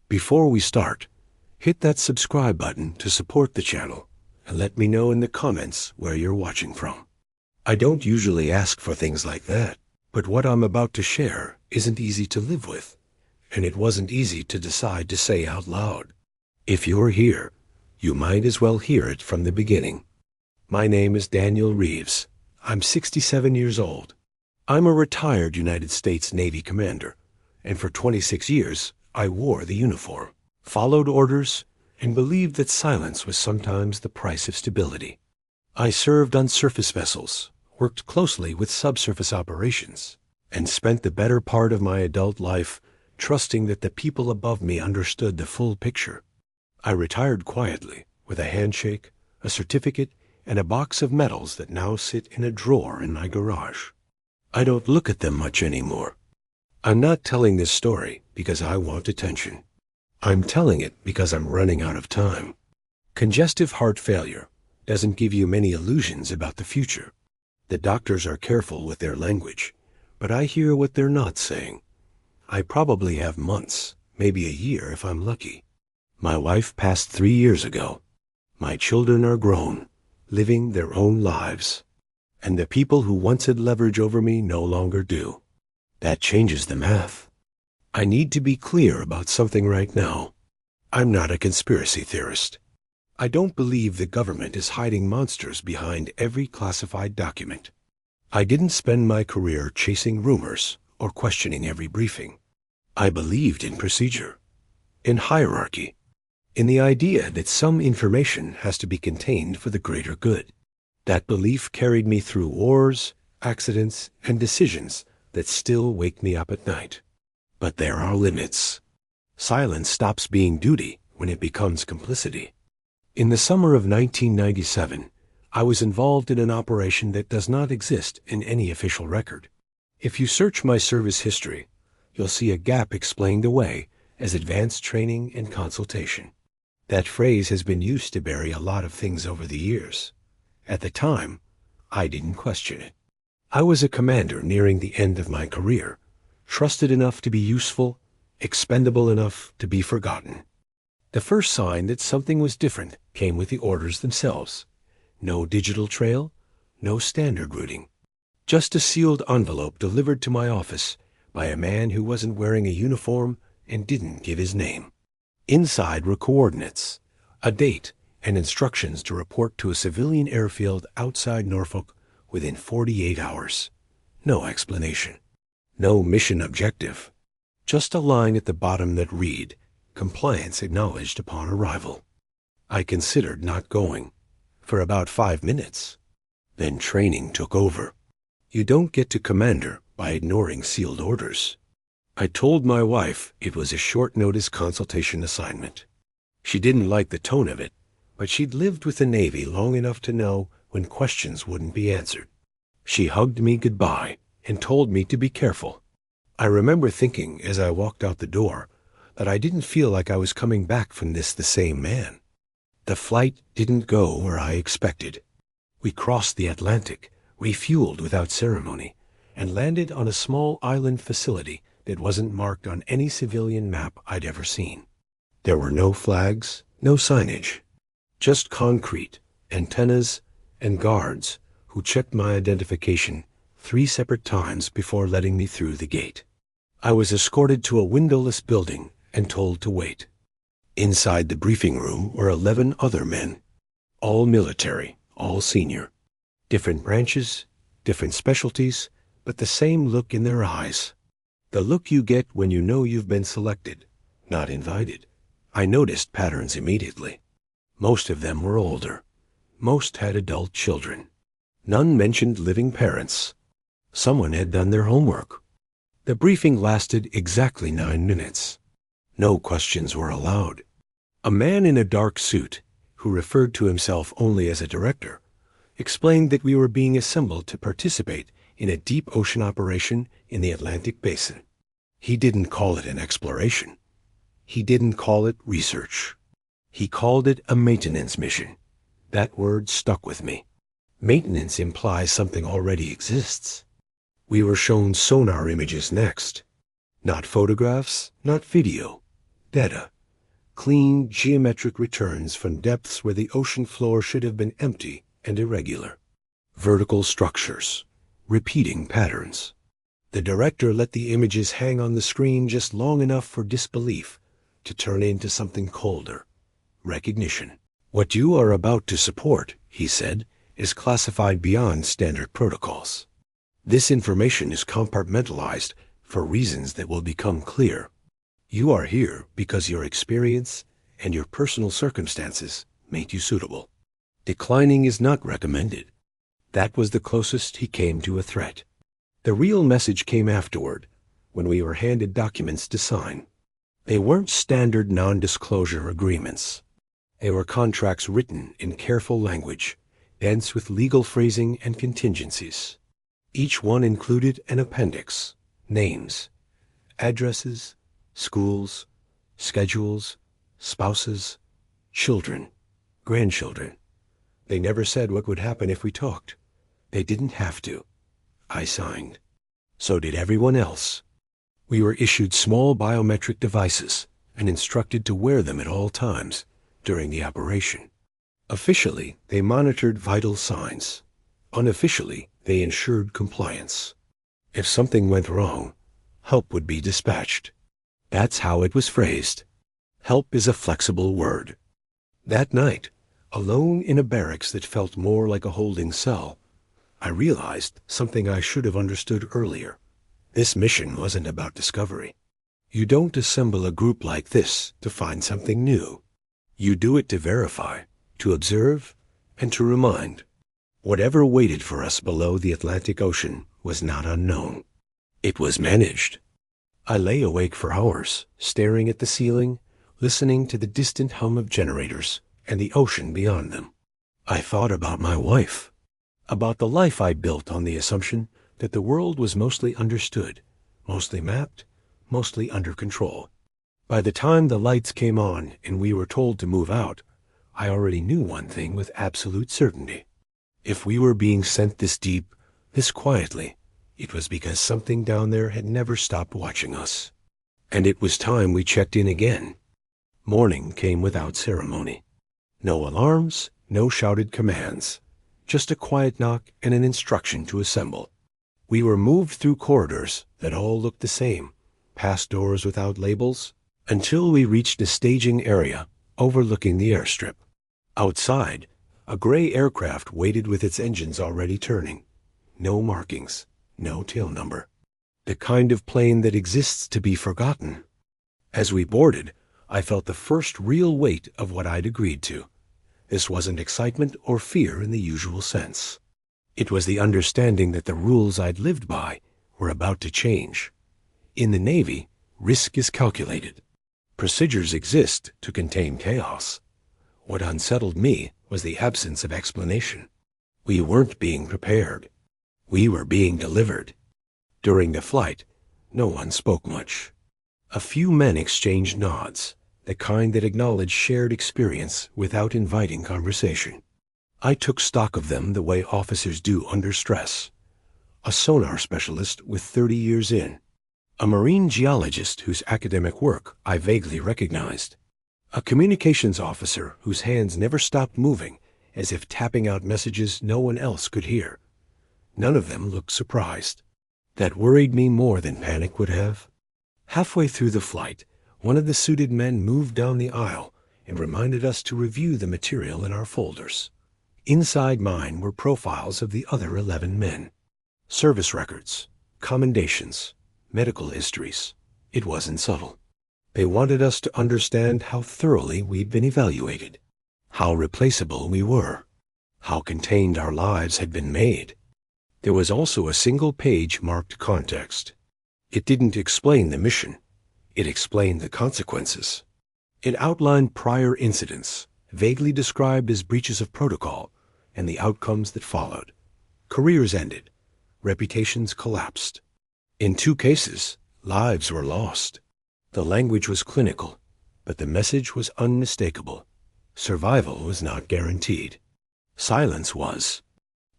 Before we start, hit that subscribe button to support the channel and let me know in the comments where you're watching from. I don't usually ask for things like that, but what I'm about to share isn't easy to live with, and it wasn't easy to decide to say out loud. If you're here, you might as well hear it from the beginning. My name is Daniel Reeves. I'm 67 years old. I'm a retired United States Navy commander, and for 26 years, I wore the uniform, followed orders, and believed that silence was sometimes the price of stability. I served on surface vessels, worked closely with subsurface operations, and spent the better part of my adult life trusting that the people above me understood the full picture. I retired quietly, with a handshake, a certificate, and a box of medals that now sit in a drawer in my garage. I don't look at them much anymore. I'm not telling this story because I want attention. I'm telling it because I'm running out of time. Congestive heart failure doesn't give you many illusions about the future. The doctors are careful with their language, but I hear what they're not saying. I probably have months, maybe a year if I'm lucky. My wife passed 3 years ago. My children are grown, living their own lives, and the people who once had leverage over me no longer do. That changes the math. I need to be clear about something right now. I'm not a conspiracy theorist. I don't believe the government is hiding monsters behind every classified document. I didn't spend my career chasing rumors or questioning every briefing. I believed in procedure, in hierarchy, in the idea that some information has to be contained for the greater good. That belief carried me through wars, accidents, and decisions that still wake me up at night. But there are limits. Silence stops being duty when it becomes complicity. In the summer of 1997, I was involved in an operation that does not exist in any official record. If you search my service history, you'll see a gap explained away as advanced training and consultation. That phrase has been used to bury a lot of things over the years. At the time, I didn't question it. I was a commander nearing the end of my career, trusted enough to be useful, expendable enough to be forgotten. The first sign that something was different came with the orders themselves. No digital trail, no standard routing. Just a sealed envelope delivered to my office by a man who wasn't wearing a uniform and didn't give his name. Inside were coordinates, a date, and instructions to report to a civilian airfield outside Norfolk within 48 hours. No explanation. No mission objective. Just a line at the bottom that read, "Compliance acknowledged upon arrival." I considered not going for about 5 minutes. Then training took over. You don't get to commander by ignoring sealed orders. I told my wife it was a short-notice consultation assignment. She didn't like the tone of it, but she'd lived with the Navy long enough to know when questions wouldn't be answered. She hugged me goodbye and told me to be careful. I remember thinking as I walked out the door that I didn't feel like I was coming back from this the same man. The flight didn't go where I expected. We crossed the Atlantic, refueled without ceremony, and landed on a small island facility that wasn't marked on any civilian map I'd ever seen. There were no flags, no signage, just concrete, antennas, and guards who checked my identification 3 separate times before letting me through the gate. I was escorted to a windowless building and told to wait. Inside the briefing room were 11 other men, all military, all senior. Different branches, different specialties, but the same look in their eyes. The look you get when you know you've been selected, not invited. I noticed patterns immediately. Most of them were older. Most had adult children. None mentioned living parents. Someone had done their homework. The briefing lasted exactly 9 minutes. No questions were allowed. A man in a dark suit, who referred to himself only as a director, explained that we were being assembled to participate in a deep ocean operation in the Atlantic basin. He didn't call it an exploration. He didn't call it research. He called it a maintenance mission. That word stuck with me. Maintenance implies something already exists. We were shown sonar images next. Not photographs, not video. Data, clean, geometric returns from depths where the ocean floor should have been empty and irregular. Vertical structures, repeating patterns. The director let the images hang on the screen just long enough for disbelief to turn into something colder. Recognition. What you are about to support, he said, is classified beyond standard protocols. This information is compartmentalized for reasons that will become clear. You are here because your experience and your personal circumstances made you suitable. Declining is not recommended. That was the closest he came to a threat. The real message came afterward, when we were handed documents to sign. They weren't standard non-disclosure agreements. They were contracts written in careful language, dense with legal phrasing and contingencies. Each one included an appendix, names, addresses, schools, schedules, spouses, children, grandchildren. They never said what would happen if we talked. They didn't have to. I signed. So did everyone else. We were issued small biometric devices and instructed to wear them at all times during the operation. Officially, they monitored vital signs. Unofficially, they ensured compliance. If something went wrong, help would be dispatched. That's how it was phrased. Help is a flexible word. That night, alone in a barracks that felt more like a holding cell, I realized something I should have understood earlier. This mission wasn't about discovery. You don't assemble a group like this to find something new. You do it to verify, to observe, and to remind. Whatever waited for us below the Atlantic Ocean was not unknown. It was managed. I lay awake for hours, staring at the ceiling, listening to the distant hum of generators and the ocean beyond them. I thought about my wife, about the life I built on the assumption that the world was mostly understood, mostly mapped, mostly under control. By the time the lights came on and we were told to move out, I already knew one thing with absolute certainty. If we were being sent this deep, this quietly, it was because something down there had never stopped watching us. And it was time we checked in again. Morning came without ceremony. No alarms, no shouted commands. Just a quiet knock and an instruction to assemble. We were moved through corridors that all looked the same, past doors without labels, until we reached a staging area overlooking the airstrip. Outside, a gray aircraft waited with its engines already turning. No markings, no tail number. The kind of plane that exists to be forgotten. As we boarded, I felt the first real weight of what I'd agreed to. This wasn't excitement or fear in the usual sense. It was the understanding that the rules I'd lived by were about to change. In the Navy, risk is calculated. Procedures exist to contain chaos. What unsettled me was the absence of explanation. We weren't being prepared. We were being delivered. During the flight, no one spoke much. A few men exchanged nods, the kind that acknowledge shared experience without inviting conversation. I took stock of them the way officers do under stress. A sonar specialist with 30 years in. A marine geologist whose academic work I vaguely recognized. A communications officer whose hands never stopped moving, as if tapping out messages no one else could hear. None of them looked surprised. That worried me more than panic would have. Halfway through the flight, one of the suited men moved down the aisle and reminded us to review the material in our folders. Inside mine were profiles of the other 11 men. Service records, commendations, medical histories. It wasn't subtle. They wanted us to understand how thoroughly we'd been evaluated, how replaceable we were, how contained our lives had been made. There was also a single page marked context. It didn't explain the mission. It explained the consequences. It outlined prior incidents, vaguely described as breaches of protocol, and the outcomes that followed. Careers ended. Reputations collapsed. In 2 cases, lives were lost. The language was clinical, but the message was unmistakable. Survival was not guaranteed. Silence was.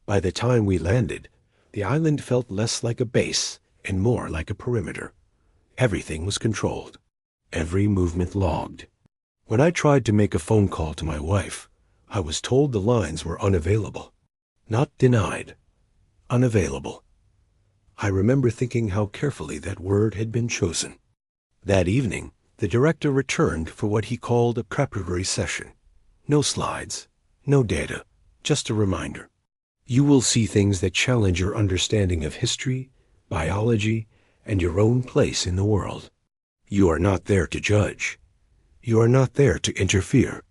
By the time we landed, the island felt less like a base and more like a perimeter. Everything was controlled. Every movement logged. When I tried to make a phone call to my wife, I was told the lines were unavailable. Not denied, unavailable. I remember thinking how carefully that word had been chosen. That evening, the director returned for what he called a preparatory session. No slides, no data, just a reminder. You will see things that challenge your understanding of history, biology, and your own place in the world. You are not there to judge. You are not there to interfere.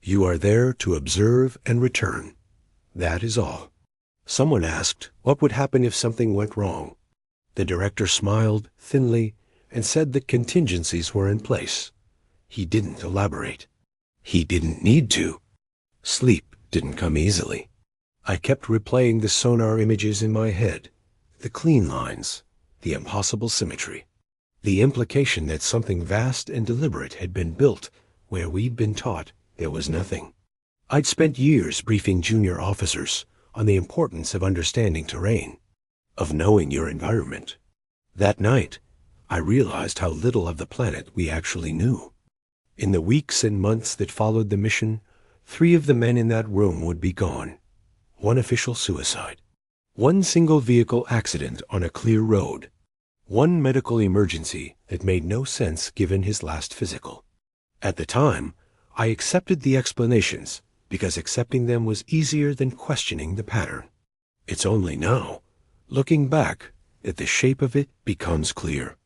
You are there to observe and return. That is all. Someone asked what would happen if something went wrong. The director smiled thinly and said that contingencies were in place. He didn't elaborate. He didn't need to. Sleep didn't come easily. I kept replaying the sonar images in my head, the clean lines, the impossible symmetry, the implication that something vast and deliberate had been built where we'd been taught there was nothing. I'd spent years briefing junior officers on the importance of understanding terrain, of knowing your environment. That night, I realized how little of the planet we actually knew. In the weeks and months that followed the mission, 3 of the men in that room would be gone. 1 official suicide. 1 single vehicle accident on a clear road. 1 medical emergency that made no sense given his last physical. At the time, I accepted the explanations because accepting them was easier than questioning the pattern. It's only now, looking back, that the shape of it becomes clear.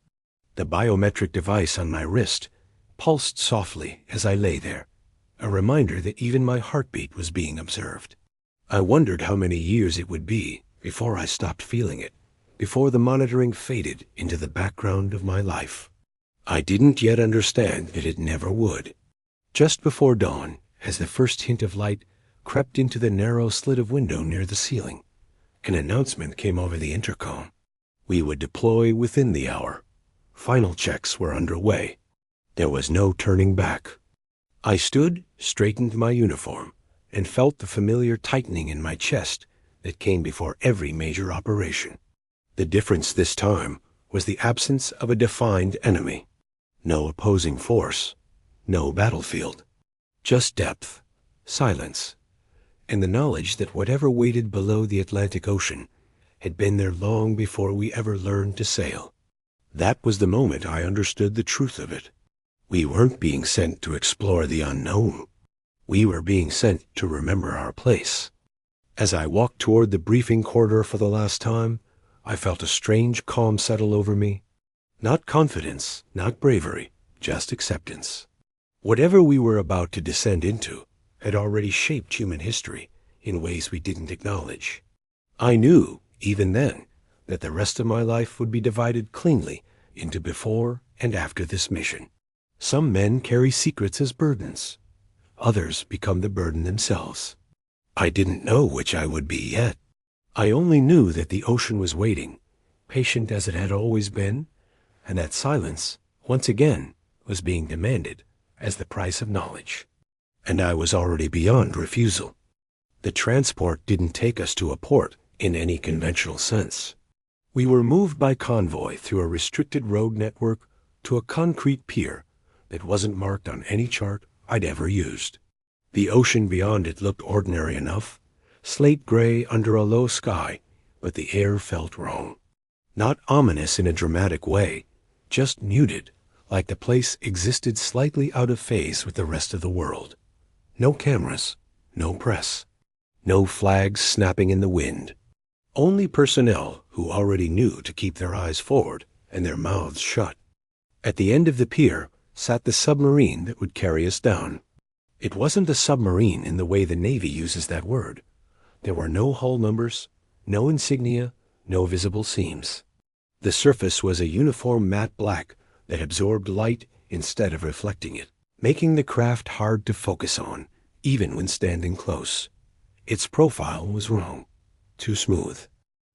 The biometric device on my wrist pulsed softly as I lay there, a reminder that even my heartbeat was being observed. I wondered how many years it would be before I stopped feeling it, before the monitoring faded into the background of my life. I didn't yet understand that it never would. Just before dawn, as the first hint of light crept into the narrow slit of window near the ceiling, an announcement came over the intercom. We would deploy within the hour. Final checks were underway. There was no turning back. I stood, straightened my uniform, and felt the familiar tightening in my chest that came before every major operation. The difference this time was the absence of a defined enemy. No opposing force, no battlefield. Just depth, silence, and the knowledge that whatever waited below the Atlantic Ocean had been there long before we ever learned to sail. That was the moment I understood the truth of it. We weren't being sent to explore the unknown. We were being sent to remember our place. As I walked toward the briefing corridor for the last time, I felt a strange calm settle over me. Not confidence, not bravery, just acceptance. Whatever we were about to descend into had already shaped human history in ways we didn't acknowledge. I knew, even then, that the rest of my life would be divided cleanly into before and after this mission. Some men carry secrets as burdens. Others become the burden themselves. I didn't know which I would be yet. I only knew that the ocean was waiting, patient as it had always been, and that silence, once again, was being demanded as the price of knowledge. And I was already beyond refusal. The transport didn't take us to a port in any conventional sense. We were moved by convoy through a restricted road network to a concrete pier that wasn't marked on any chart I'd ever used. The ocean beyond it looked ordinary enough, slate gray under a low sky, but the air felt wrong. Not ominous in a dramatic way, just muted, like the place existed slightly out of phase with the rest of the world. No cameras, no press, no flags snapping in the wind. Only personnel who already knew to keep their eyes forward and their mouths shut. At the end of the pier sat the submarine that would carry us down. It wasn't a submarine in the way the Navy uses that word. There were no hull numbers, no insignia, no visible seams. The surface was a uniform matte black that absorbed light instead of reflecting it, making the craft hard to focus on, even when standing close. Its profile was wrong, too smooth,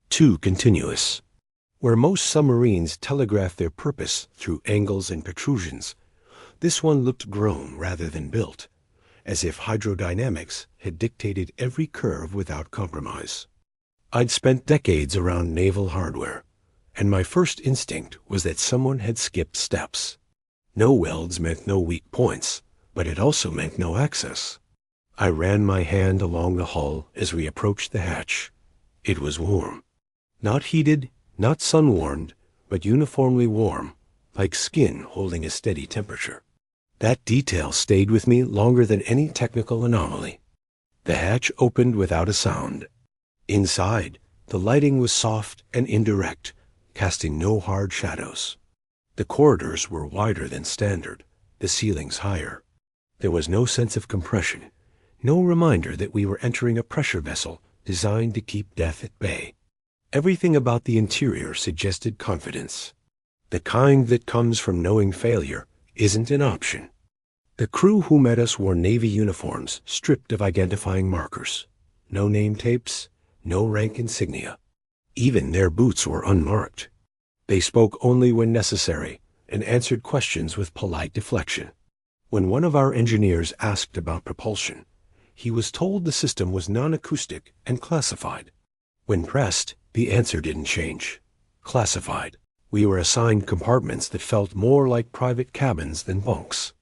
too continuous. Where most submarines telegraph their purpose through angles and protrusions, this one looked grown rather than built, as if hydrodynamics had dictated every curve without compromise. I'd spent decades around naval hardware, and my first instinct was that someone had skipped steps. No welds meant no weak points, but it also meant no access. I ran my hand along the hull as we approached the hatch. It was warm. Not heated, not sun-warmed, but uniformly warm, like skin holding a steady temperature. That detail stayed with me longer than any technical anomaly. The hatch opened without a sound. Inside, the lighting was soft and indirect, casting no hard shadows. The corridors were wider than standard, the ceilings higher. There was no sense of compression, no reminder that we were entering a pressure vessel designed to keep death at bay. Everything about the interior suggested confidence, the kind that comes from knowing failure isn't an option. The crew who met us wore Navy uniforms stripped of identifying markers. No name tapes, no rank insignia. Even their boots were unmarked. They spoke only when necessary and answered questions with polite deflection. When one of our engineers asked about propulsion, he was told the system was non-acoustic and classified. When pressed, the answer didn't change. Classified. We were assigned compartments that felt more like private cabins than bunks.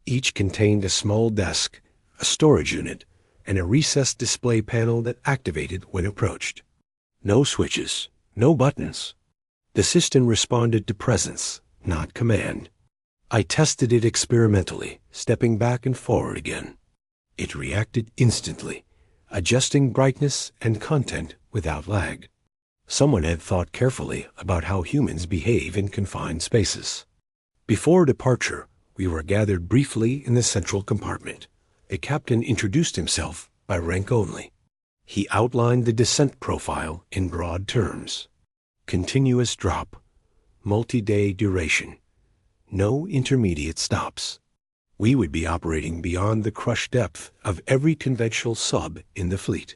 Each contained a small desk, a storage unit, and a recessed display panel that activated when approached. No switches, no buttons. The system responded to presence, not command. I tested it experimentally, stepping back and forward again. It reacted instantly, adjusting brightness and content without lag. Someone had thought carefully about how humans behave in confined spaces. Before departure, we were gathered briefly in the central compartment. A captain introduced himself by rank only. He outlined the descent profile in broad terms. Continuous drop, multi-day duration, no intermediate stops. We would be operating beyond the crush depth of every conventional sub in the fleet.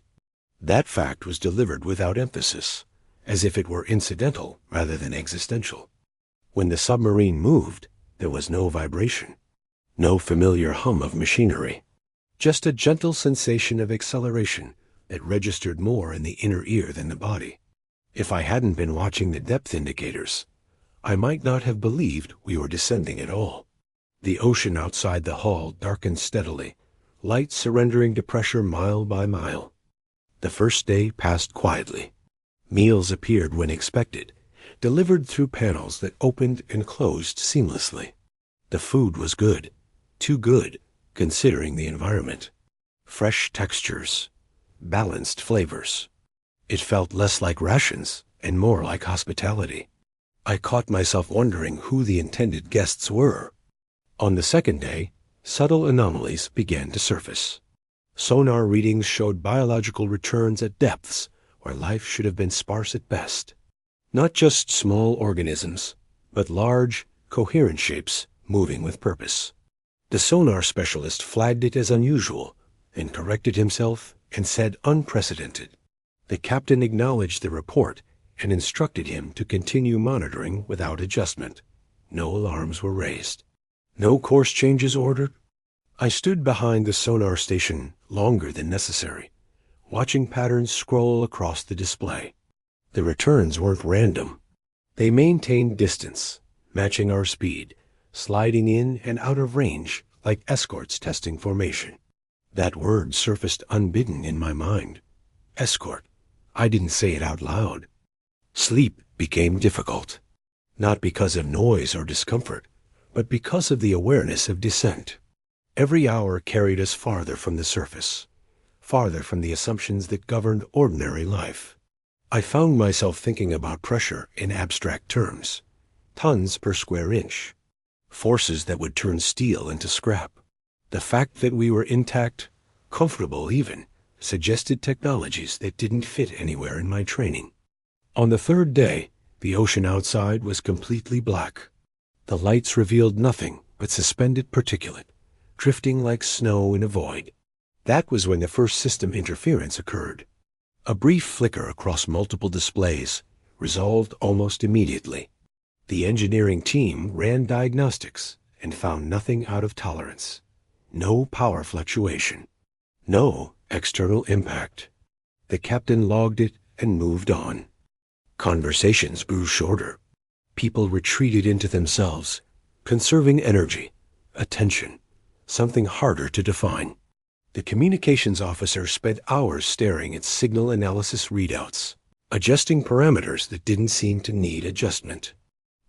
That fact was delivered without emphasis, as if it were incidental rather than existential. When the submarine moved, there was no vibration, no familiar hum of machinery, just a gentle sensation of acceleration that registered more in the inner ear than the body. If I hadn't been watching the depth indicators, I might not have believed we were descending at all. The ocean outside the hull darkened steadily, light surrendering to pressure mile by mile. The first day passed quietly. Meals appeared when expected, delivered through panels that opened and closed seamlessly. The food was good, too good, considering the environment. Fresh textures, balanced flavors. It felt less like rations and more like hospitality. I caught myself wondering who the intended guests were. On the second day, subtle anomalies began to surface. Sonar readings showed biological returns at depths where life should have been sparse at best. Not just small organisms, but large, coherent shapes moving with purpose. The sonar specialist flagged it as unusual and corrected himself and said unprecedented. The captain acknowledged the report and instructed him to continue monitoring without adjustment. No alarms were raised. No course changes ordered. I stood behind the sonar station longer than necessary, watching patterns scroll across the display. The returns weren't random. They maintained distance, matching our speed, sliding in and out of range like escorts testing formation. That word surfaced unbidden in my mind. Escort. I didn't say it out loud. Sleep became difficult, not because of noise or discomfort, but because of the awareness of descent. Every hour carried us farther from the surface, farther from the assumptions that governed ordinary life. I found myself thinking about pressure in abstract terms, tons per square inch, forces that would turn steel into scrap. The fact that we were intact, comfortable even, suggested technologies that didn't fit anywhere in my training. On the third day, the ocean outside was completely black. The lights revealed nothing but suspended particulate, drifting like snow in a void. That was when the first system interference occurred. A brief flicker across multiple displays, resolved almost immediately. The engineering team ran diagnostics and found nothing out of tolerance. No power fluctuation. No external impact. The captain logged it and moved on. Conversations grew shorter. People retreated into themselves, conserving energy, attention, something harder to define. The communications officer spent hours staring at signal analysis readouts, adjusting parameters that didn't seem to need adjustment.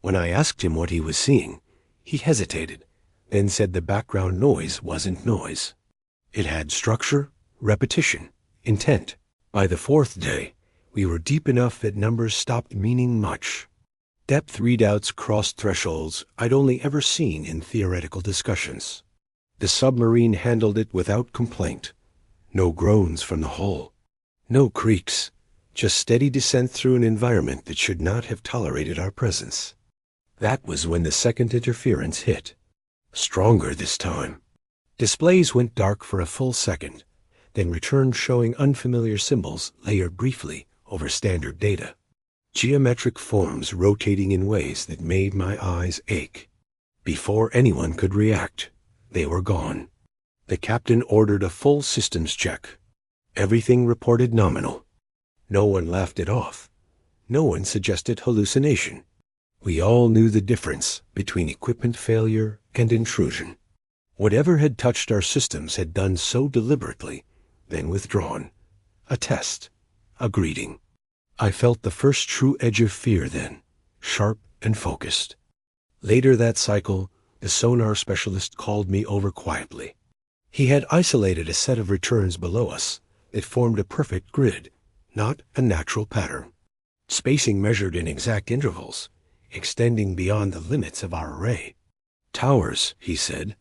When I asked him what he was seeing, he hesitated, then said the background noise wasn't noise. It had structure, repetition, intent. By the fourth day, we were deep enough that numbers stopped meaning much. Depth readouts crossed thresholds I'd only ever seen in theoretical discussions. The submarine handled it without complaint. No groans from the hull. No creaks. Just steady descent through an environment that should not have tolerated our presence. That was when the second interference hit. Stronger this time. Displays went dark for a full second, then returned showing unfamiliar symbols layered briefly over standard data. Geometric forms rotating in ways that made my eyes ache. Before anyone could react, they were gone. The captain ordered a full systems check. Everything reported nominal. No one laughed it off. No one suggested hallucination. We all knew the difference between equipment failure and intrusion. Whatever had touched our systems had done so deliberately, then withdrawn. A test. A greeting. I felt the first true edge of fear then, sharp and focused. Later that cycle, the sonar specialist called me over quietly. He had isolated a set of returns below us that formed a perfect grid, not a natural pattern. Spacing measured in exact intervals, extending beyond the limits of our array. Towers, he said,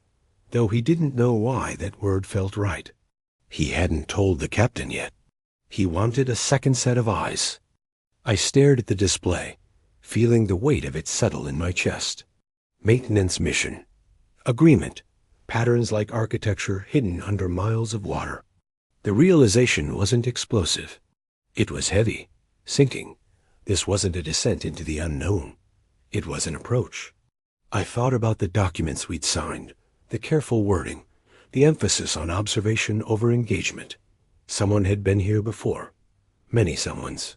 though he didn't know why that word felt right. He hadn't told the captain yet. He wanted a second set of eyes. I stared at the display, feeling the weight of it settle in my chest. Maintenance mission. Agreement. Patterns like architecture hidden under miles of water. The realization wasn't explosive. It was heavy, sinking. This wasn't a descent into the unknown. It was an approach. I thought about the documents we'd signed, the careful wording, the emphasis on observation over engagement. Someone had been here before. Many someones.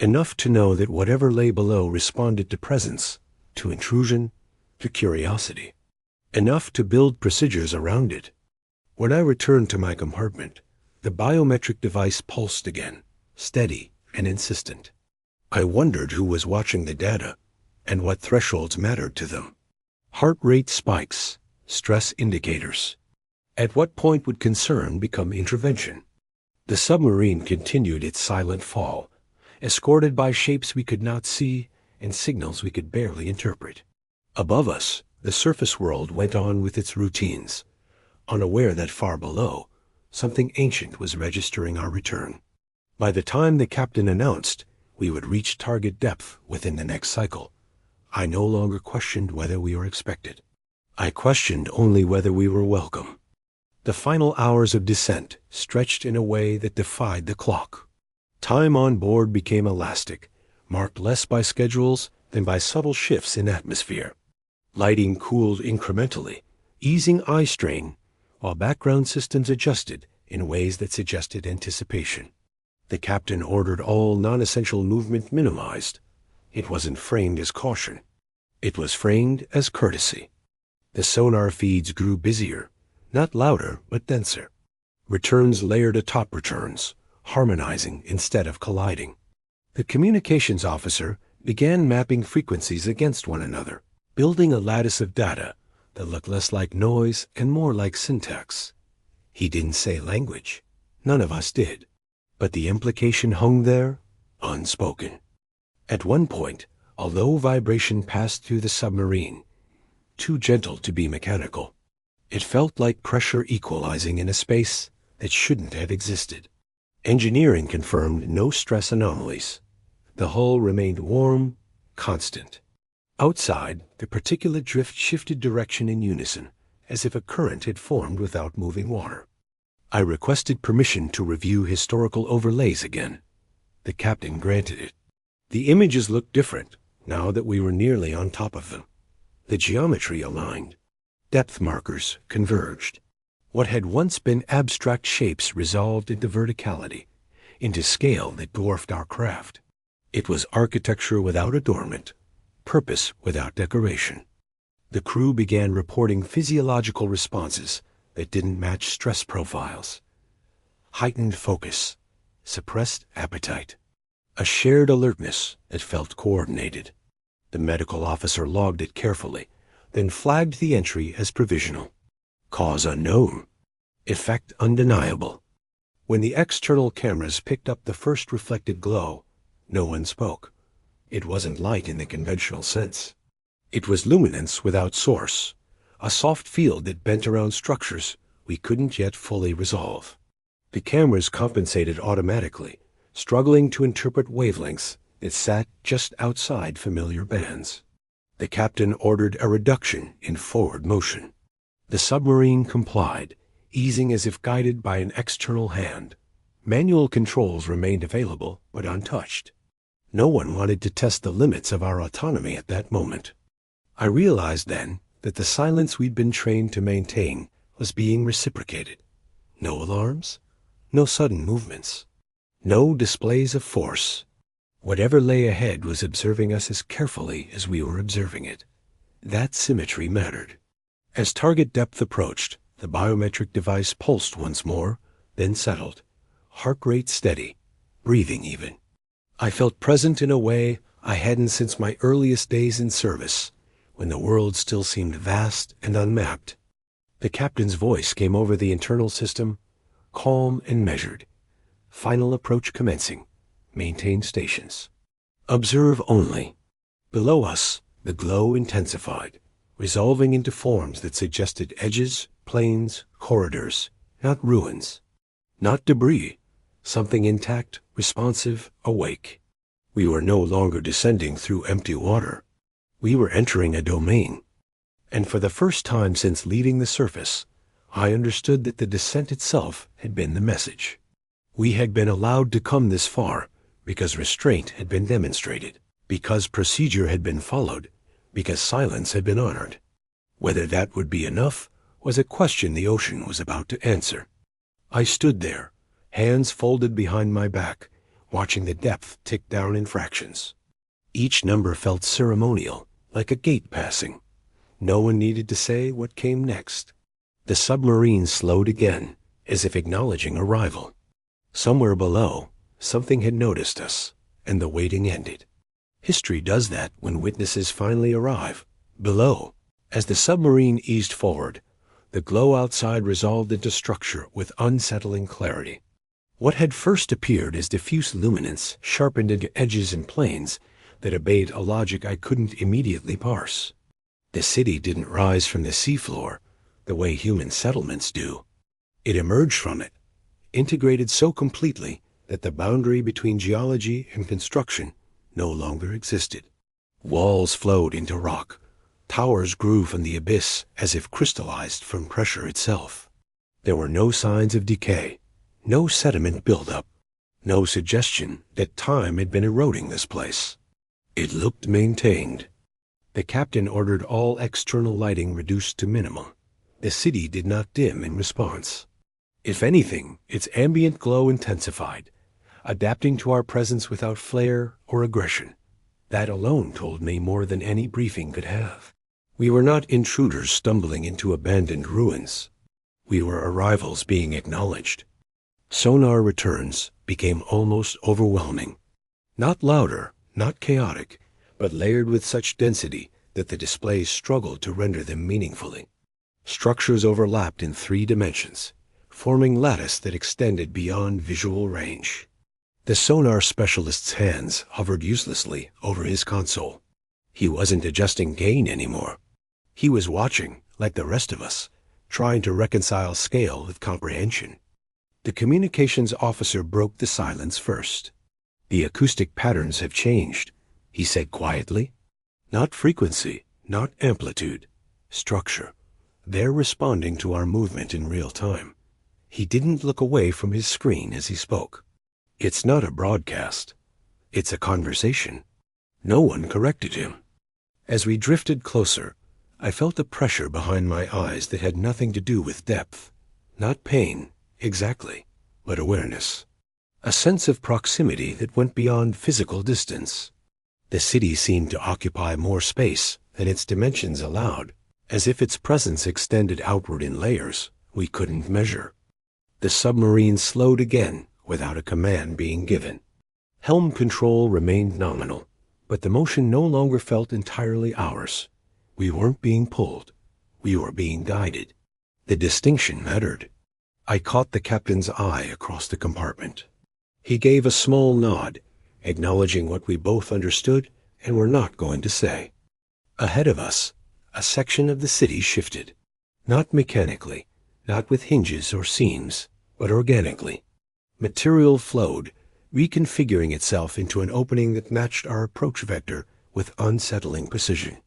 Enough to know that whatever lay below responded to presence, to intrusion, to curiosity. Enough to build procedures around it. When I returned to my compartment, the biometric device pulsed again, steady and insistent. I wondered who was watching the data and what thresholds mattered to them. Heart rate spikes, stress indicators. At what point would concern become intervention? The submarine continued its silent fall, escorted by shapes we could not see and signals we could barely interpret. Above us, the surface world went on with its routines, unaware that far below, something ancient was registering our return. By the time the captain announced we would reach target depth within the next cycle, I no longer questioned whether we were expected. I questioned only whether we were welcome. The final hours of descent stretched in a way that defied the clock. Time on board became elastic, marked less by schedules than by subtle shifts in atmosphere. Lighting cooled incrementally, easing eye strain, while background systems adjusted in ways that suggested anticipation. The captain ordered all non-essential movement minimized. It wasn't framed as caution. It was framed as courtesy. The sonar feeds grew busier, not louder but denser. Returns layered atop returns, harmonizing instead of colliding. The communications officer began mapping frequencies against one another, building a lattice of data that looked less like noise and more like syntax. He didn't say language. None of us did. But the implication hung there, unspoken. At one point, a low vibration passed through the submarine, too gentle to be mechanical. It felt like pressure equalizing in a space that shouldn't have existed. Engineering confirmed no stress anomalies. The hull remained warm, constant. Outside, the particulate drift shifted direction in unison, as if a current had formed without moving water. I requested permission to review historical overlays again. The captain granted it. The images looked different, now that we were nearly on top of them. The geometry aligned. Depth markers converged. What had once been abstract shapes resolved into verticality, into scale that dwarfed our craft. It was architecture without adornment, purpose without decoration. The crew began reporting physiological responses that didn't match stress profiles. Heightened focus, suppressed appetite, a shared alertness that felt coordinated. The medical officer logged it carefully, then flagged the entry as provisional. Cause unknown. Effect undeniable. When the external cameras picked up the first reflected glow, no one spoke. It wasn't light in the conventional sense. It was luminance without source, a soft field that bent around structures we couldn't yet fully resolve. The cameras compensated automatically, struggling to interpret wavelengths that sat just outside familiar bands. The captain ordered a reduction in forward motion. The submarine complied, easing as if guided by an external hand. Manual controls remained available, but untouched. No one wanted to test the limits of our autonomy at that moment. I realized then that the silence we'd been trained to maintain was being reciprocated. No alarms, no sudden movements, no displays of force. Whatever lay ahead was observing us as carefully as we were observing it. That symmetry mattered. As target depth approached, the biometric device pulsed once more, then settled, heart rate steady, breathing even. I felt present in a way I hadn't since my earliest days in service, when the world still seemed vast and unmapped. The captain's voice came over the internal system, calm and measured. Final approach commencing. Maintain stations. Observe only. Below us, the glow intensified, resolving into forms that suggested edges, planes, corridors, not ruins, not debris, something intact, responsive, awake. We were no longer descending through empty water. We were entering a domain. And for the first time since leaving the surface, I understood that the descent itself had been the message. We had been allowed to come this far because restraint had been demonstrated, because procedure had been followed, because silence had been honored. Whether that would be enough was a question the ocean was about to answer. I stood there, hands folded behind my back, watching the depth tick down in fractions. Each number felt ceremonial, like a gate passing. No one needed to say what came next. The submarine slowed again, as if acknowledging arrival. Somewhere below, something had noticed us, and the waiting ended. History does that when witnesses finally arrive. Below, as the submarine eased forward, the glow outside resolved into structure with unsettling clarity. What had first appeared as diffuse luminance sharpened into edges and planes that obeyed a logic I couldn't immediately parse. The city didn't rise from the seafloor the way human settlements do. It emerged from it, integrated so completely that the boundary between geology and construction no longer existed. Walls flowed into rock. Towers grew from the abyss as if crystallized from pressure itself. There were no signs of decay, no sediment buildup, no suggestion that time had been eroding this place. It looked maintained. The captain ordered all external lighting reduced to minimum. The city did not dim in response. If anything, its ambient glow intensified, adapting to our presence without flare or aggression. That alone told me more than any briefing could have. We were not intruders stumbling into abandoned ruins. We were arrivals being acknowledged. Sonar returns became almost overwhelming. Not louder, not chaotic, but layered with such density that the displays struggled to render them meaningfully. Structures overlapped in 3 dimensions, forming lattice that extended beyond visual range. The sonar specialist's hands hovered uselessly over his console. He wasn't adjusting gain anymore. He was watching, like the rest of us, trying to reconcile scale with comprehension. The communications officer broke the silence first. "The acoustic patterns have changed," he said quietly. "Not frequency, not amplitude, structure. They're responding to our movement in real time." He didn't look away from his screen as he spoke. "It's not a broadcast. It's a conversation." No one corrected him. As we drifted closer, I felt a pressure behind my eyes that had nothing to do with depth. Not pain, exactly, but awareness. A sense of proximity that went beyond physical distance. The city seemed to occupy more space than its dimensions allowed, as if its presence extended outward in layers, we couldn't measure. The submarine slowed again without a command being given. Helm control remained nominal, but the motion no longer felt entirely ours. We weren't being pulled. We were being guided. The distinction mattered. I caught the captain's eye across the compartment. He gave a small nod, acknowledging what we both understood and were not going to say. Ahead of us, a section of the city shifted. Not mechanically, not with hinges or seams, but organically. Material flowed, reconfiguring itself into an opening that matched our approach vector with unsettling precision.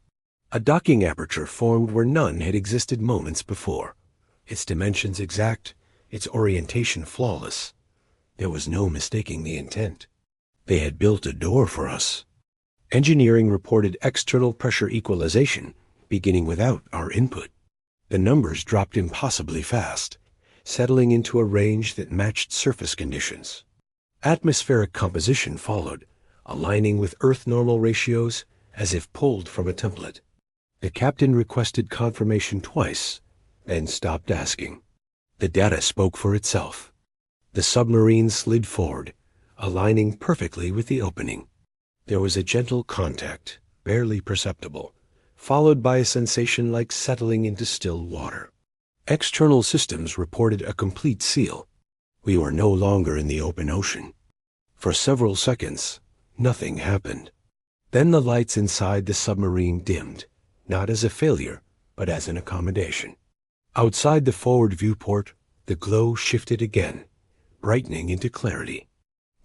A docking aperture formed where none had existed moments before, its dimensions exact, its orientation flawless. There was no mistaking the intent. They had built a door for us. Engineering reported external pressure equalization, beginning without our input. The numbers dropped impossibly fast, settling into a range that matched surface conditions. Atmospheric composition followed, aligning with Earth normal ratios as if pulled from a template. The captain requested confirmation twice, then stopped asking. The data spoke for itself. The submarine slid forward, aligning perfectly with the opening. There was a gentle contact, barely perceptible, followed by a sensation like settling into still water. External systems reported a complete seal. We were no longer in the open ocean. For several seconds, nothing happened. Then the lights inside the submarine dimmed, not as a failure, but as an accommodation. Outside the forward viewport, the glow shifted again, brightening into clarity.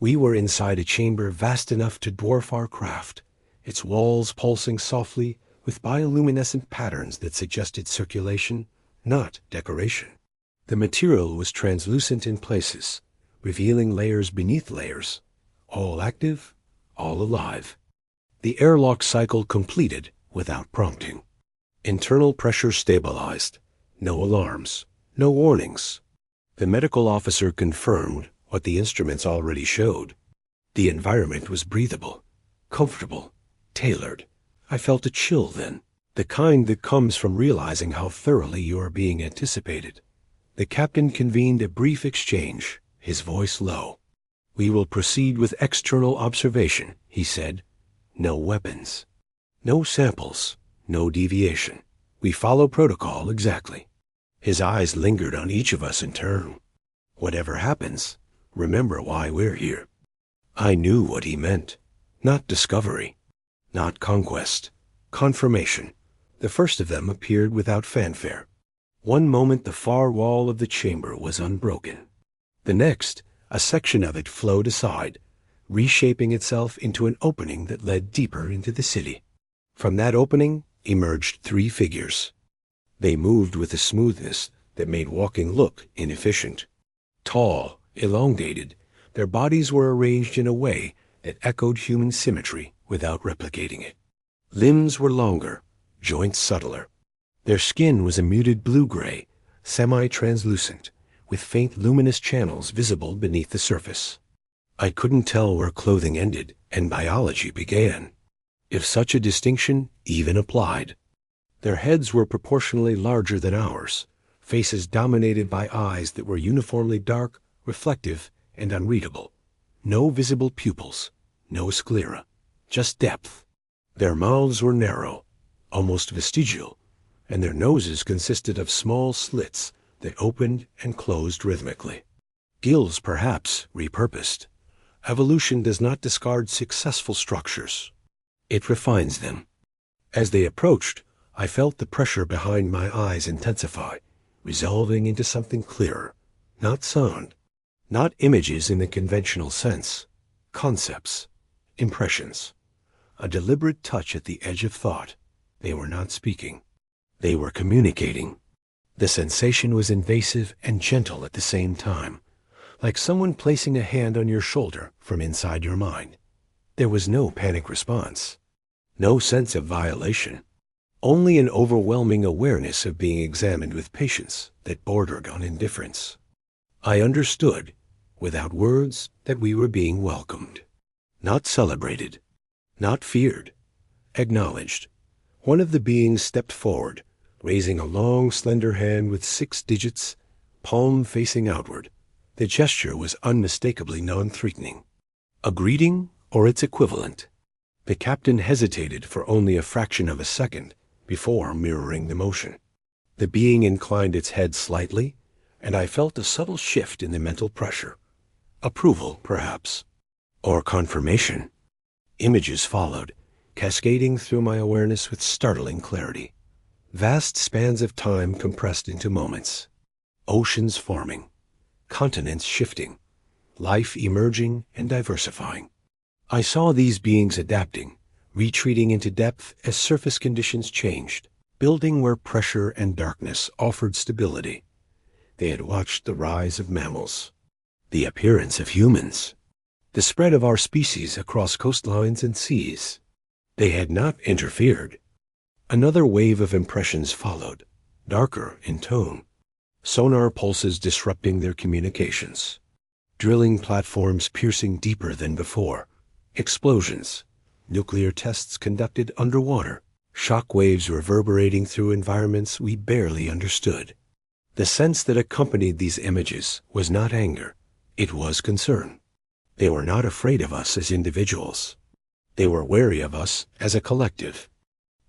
We were inside a chamber vast enough to dwarf our craft, its walls pulsing softly with bioluminescent patterns that suggested circulation, not decoration. The material was translucent in places, revealing layers beneath layers, all active, all alive. The airlock cycle completed without prompting. Internal pressure stabilized. No alarms, no warnings. The medical officer confirmed what the instruments already showed. The environment was breathable, comfortable, tailored. I felt a chill then, the kind that comes from realizing how thoroughly you are being anticipated. The captain convened a brief exchange, his voice low. "We will proceed with external observation," he said. "No weapons. No samples. No deviation. We follow protocol exactly." His eyes lingered on each of us in turn. "Whatever happens, remember why we're here." I knew what he meant. Not discovery. Not conquest. Confirmation. The first of them appeared without fanfare. One moment the far wall of the chamber was unbroken. The next, a section of it flowed aside, reshaping itself into an opening that led deeper into the city. From that opening emerged 3 figures. They moved with a smoothness that made walking look inefficient. Tall, elongated, their bodies were arranged in a way that echoed human symmetry without replicating it. Limbs were longer, joints subtler. Their skin was a muted blue-gray, semi-translucent, with faint luminous channels visible beneath the surface. I couldn't tell where clothing ended and biology began, if such a distinction even applied. Their heads were proportionally larger than ours, faces dominated by eyes that were uniformly dark, reflective, and unreadable. No visible pupils, no sclera, just depth. Their mouths were narrow, almost vestigial, and their noses consisted of small slits that opened and closed rhythmically. Gills, perhaps, repurposed. Evolution does not discard successful structures. It refines them. As they approached, I felt the pressure behind my eyes intensify, resolving into something clearer. Not sound, not images in the conventional sense. Concepts, impressions. A deliberate touch at the edge of thought. They were not speaking. They were communicating. The sensation was invasive and gentle at the same time, like someone placing a hand on your shoulder from inside your mind. There was no panic response, no sense of violation, only an overwhelming awareness of being examined with patience that bordered on indifference. I understood, without words, that we were being welcomed, not celebrated, not feared, acknowledged. One of the beings stepped forward, raising a long, slender hand with 6 digits palm facing outward. The gesture was unmistakably non-threatening. A greeting or its equivalent. The captain hesitated for only a fraction of a second before mirroring the motion. The being inclined its head slightly, and I felt a subtle shift in the mental pressure. Approval, perhaps. Or confirmation. Images followed, cascading through my awareness with startling clarity. Vast spans of time compressed into moments. Oceans forming. Continents shifting. Life emerging and diversifying. I saw these beings adapting, retreating into depth as surface conditions changed, building where pressure and darkness offered stability. They had watched the rise of mammals, the appearance of humans, the spread of our species across coastlines and seas. They had not interfered. Another wave of impressions followed, darker in tone. Sonar pulses disrupting their communications. Drilling platforms piercing deeper than before. Explosions. Nuclear tests conducted underwater. Shock waves reverberating through environments we barely understood. The sense that accompanied these images was not anger. It was concern. They were not afraid of us as individuals. They were wary of us as a collective.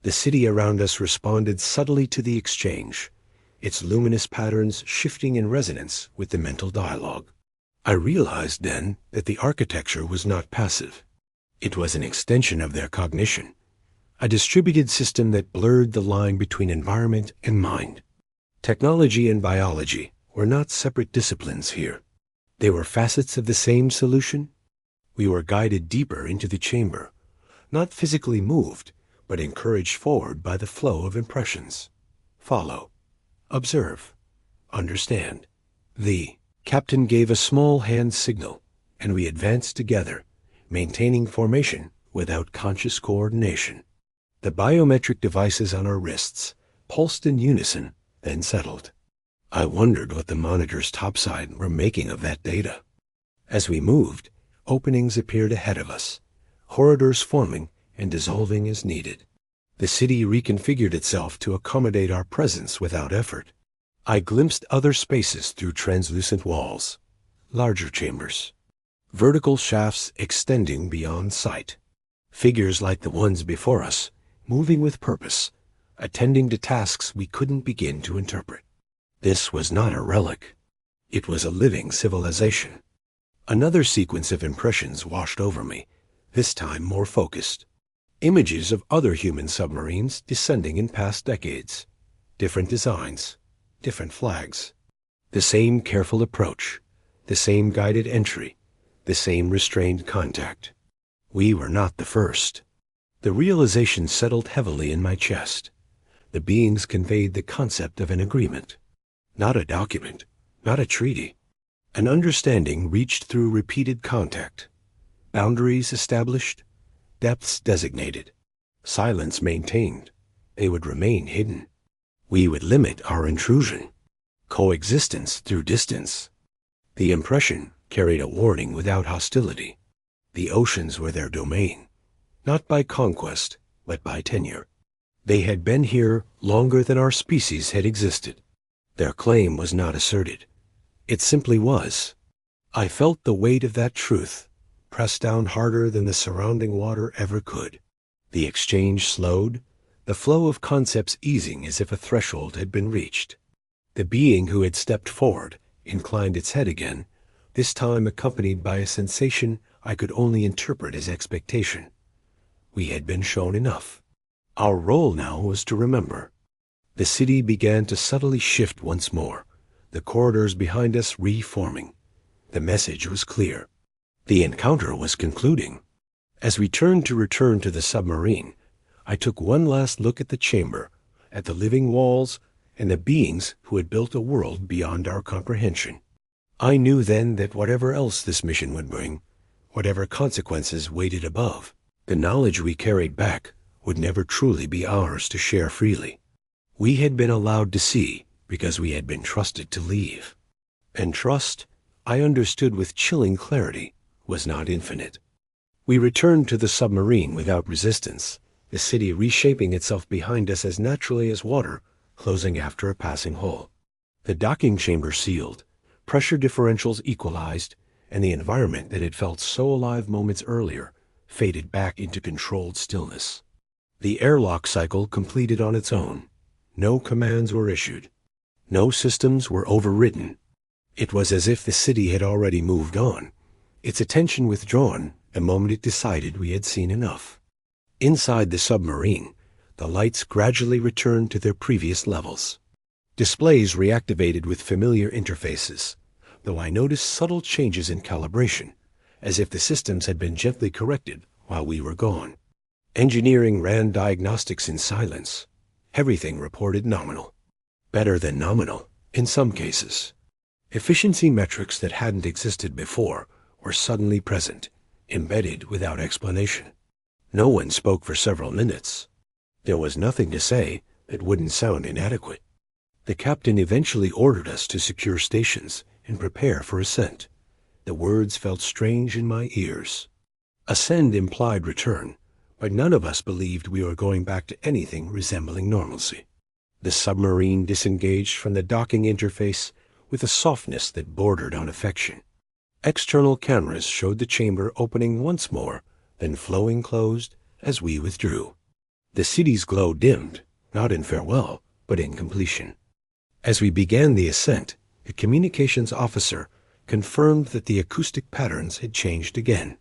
The city around us responded subtly to the exchange, its luminous patterns shifting in resonance with the mental dialogue. I realized then that the architecture was not passive. It was an extension of their cognition, a distributed system that blurred the line between environment and mind. Technology and biology were not separate disciplines here. They were facets of the same solution. We were guided deeper into the chamber, not physically moved, but encouraged forward by the flow of impressions. Follow, observe, understand. The captain gave a small hand signal, and we advanced together, maintaining formation without conscious coordination. The biometric devices on our wrists pulsed in unison, then settled. I wondered what the monitors topside were making of that data. As we moved, openings appeared ahead of us, corridors forming and dissolving as needed. The city reconfigured itself to accommodate our presence without effort. I glimpsed other spaces through translucent walls, larger chambers, vertical shafts extending beyond sight. Figures like the ones before us, moving with purpose, attending to tasks we couldn't begin to interpret. This was not a relic. It was a living civilization. Another sequence of impressions washed over me, this time more focused. Images of other human submarines descending in past decades. Different designs, different flags. The same careful approach, the same guided entry, the same restrained contact. We were not the first. The realization settled heavily in my chest. The beings conveyed the concept of an agreement. Not a document, not a treaty. An understanding reached through repeated contact. Boundaries established, depths designated, silence maintained. They would remain hidden. We would limit our intrusion. Coexistence through distance. The impression carried a warning without hostility. The oceans were their domain, not by conquest, but by tenure. They had been here longer than our species had existed. Their claim was not asserted. It simply was. I felt the weight of that truth, pressed down harder than the surrounding water ever could. The exchange slowed, the flow of concepts easing as if a threshold had been reached. The being who had stepped forward inclined its head again, this time accompanied by a sensation I could only interpret as expectation. We had been shown enough. Our role now was to remember. The city began to subtly shift once more, the corridors behind us reforming. The message was clear. The encounter was concluding. As we turned to return to the submarine, I took one last look at the chamber, at the living walls, and the beings who had built a world beyond our comprehension. I knew then that whatever else this mission would bring, whatever consequences waited above, the knowledge we carried back would never truly be ours to share freely. We had been allowed to see because we had been trusted to leave. And trust, I understood with chilling clarity, was not infinite. We returned to the submarine without resistance, the city reshaping itself behind us as naturally as water closing after a passing hull. The docking chamber sealed, pressure differentials equalized, and the environment that had felt so alive moments earlier faded back into controlled stillness. The airlock cycle completed on its own. No commands were issued. No systems were overridden. It was as if the city had already moved on, its attention withdrawn the moment it decided we had seen enough. Inside the submarine, the lights gradually returned to their previous levels. Displays reactivated with familiar interfaces, though I noticed subtle changes in calibration, as if the systems had been gently corrected while we were gone. Engineering ran diagnostics in silence. Everything reported nominal. Better than nominal, in some cases. Efficiency metrics that hadn't existed before were suddenly present, embedded without explanation. No one spoke for several minutes. There was nothing to say that wouldn't sound inadequate. The captain eventually ordered us to secure stations and prepare for ascent. The words felt strange in my ears. Ascend implied return, but none of us believed we were going back to anything resembling normalcy. The submarine disengaged from the docking interface with a softness that bordered on affection. External cameras showed the chamber opening once more, then flowing closed as we withdrew. The city's glow dimmed, not in farewell, but in completion. As we began the ascent, the communications officer confirmed that the acoustic patterns had changed again.